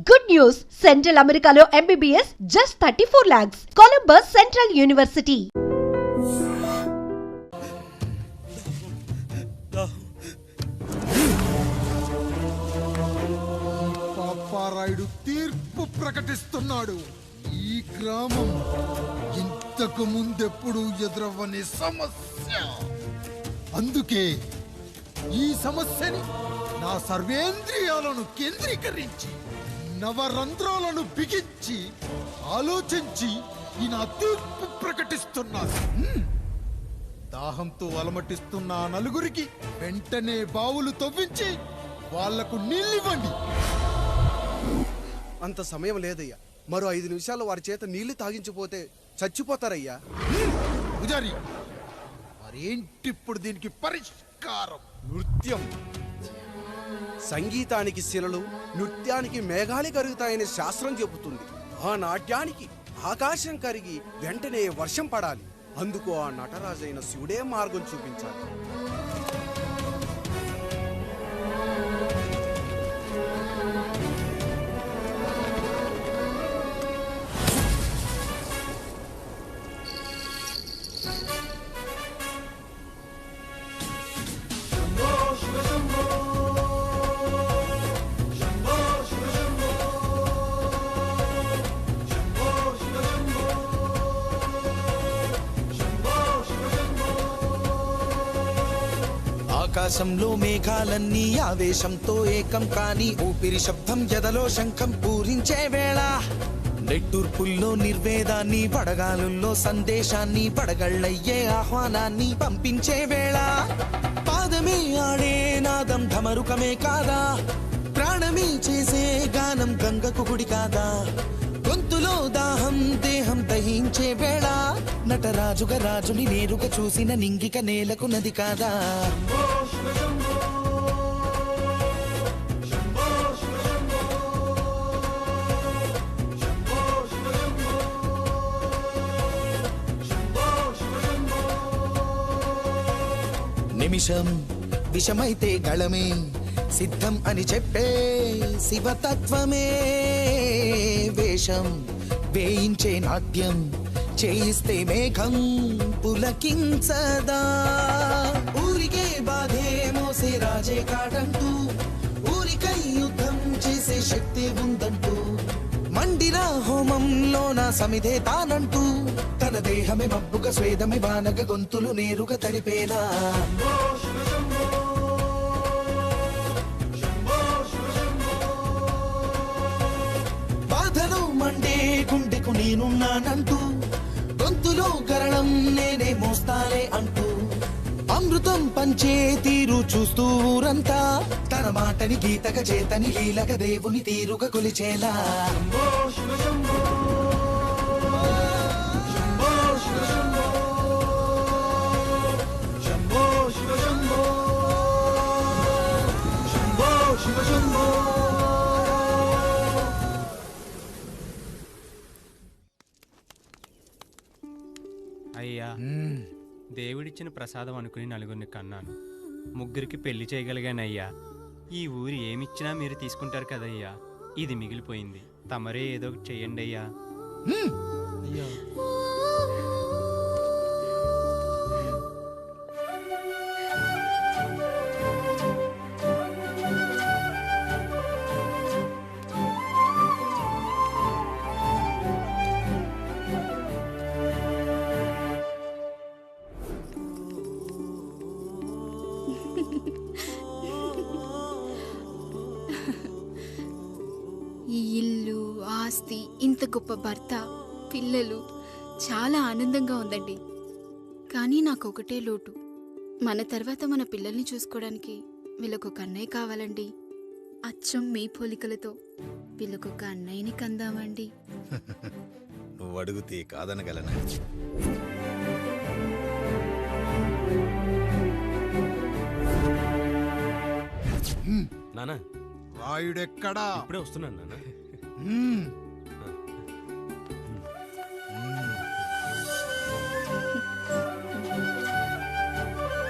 Good news! Central Americano MBBS just 34 lakhs. Columbus Central University. Paparayudu తీర్పు ప్రకటిస్తున్నాడు. ఈ గ్రామం ఇంతకు ముందెప్పుడు ఎదురవ్వని సమస్య. అందుకే ఈ సమస్యని నా సర్వేంద్రియాలను కేంద్రీకరించి నవరంధ్రాలను బిగించి ఆలోచించి ఈ నా తీర్పు ప్రకటిస్తున్నాను. దాహంతో అలమటిస్తున్న ఆ నలుగురికి వెంటనే బావులు తవ్వించి వాళ్లకు నీళ్ళివ్వండి. అంత సమయం లేదయ్యా. మరో 5 నిమిషాల్లో వారి చేత నీళ్లు తాగించిపోతే చచ్చిపోతారయ్యా. పూజారి, మరేంటిప్పుడు దీనికి పరిష్కారం? నృత్యం. సంగీతానికి శిలలు, నృత్యానికి మేఘాలు కరుగుతాయని శాస్త్రం చెబుతుంది. ఆ నాట్యానికి ఆకాశం కరిగి వెంటనే వర్షం పడాలి. అందుకు ఆ నటరాజైన శివుడే మార్గం చూపించాలి. ఆకాశంలో మేఘాలన్నీ ఆవేశంతో ఏకం కాని ఊపిరి శబ్దం ఎదలో శంఖం పూరించే వేళ, నెట్టూర్పుల్లో నిర్వేదాన్ని పడగాలుల్లో సందేశాన్ని పడగళ్ళయ్యే ఆహ్వానాన్ని పంపించే వేళ, పాదమే ఆడే నాదం ఢమరుకమే కాదా, ప్రాణమే చేసే గానం గంగకు గుడి కాదా, గొంతులో దాహం దేహం దహించే వేళ, నటరాజుగా రాజుని నేరుగా చూసిన నింగిక నేలకు నది కాదా. నిమిషం విషమైతే గళమే సిద్ధం అని చెప్పే శివతత్వమే, వేషం వేయించే నాట్యం చేయిస్తే మేఘం పులకించదా, ఊరికే బాధే మోసే రాజే కాడంటూ ఊరికై యుద్ధం చేసే శక్తి ఉందంటూ, మండిరా హోమంలో నా సమిధే తానంటూ తన దేహమే మబ్బుగా స్వేదమే వానగ గొంతులు నేరుగా తడిపేనా. బాధలో మండే గుండెకు నేనున్నానంటూ గొంతులో గరళం నేనే మోస్తాలే అంటూ, అమృతం పంచే తీరు చూస్తూ ఊరంతా తన మాటని గీతగా చేతని లీలగా దేవుని తీరుగా కొలిచేలా. అయ్యా, దేవుడిచ్చిన ప్రసాదం అనుకుని నలుగురిని కన్నాను. 3 పెళ్లి చేయగలిగానయ్యా. ఈ ఊరు ఏమిచ్చినా మీరు తీసుకుంటారు కదయ్యా. ఇది మిగిలిపోయింది. తమరే ఏదో ఒకటి చెయ్యండి అయ్యా. ఈ ఇల్లు, ఆస్తి, ఇంత గొప్ప భర్త, పిల్లలు, చాలా ఆనందంగా ఉందండి. కానీ నాకు ఒకటే లోటు. మన తర్వాత మన పిల్లల్ని చూసుకోవడానికి వీళ్ళకొక అన్నయ్య కావాలండి. అచ్చం మీ పోలికలతో వీళ్ళకొక అన్నయ్యని కందామండి. నువ్వు అడిగితే కాదనగలనా? నానా, రాయుడెక్కడా? ఇప్పుడే వస్తున్నాను నాన్న.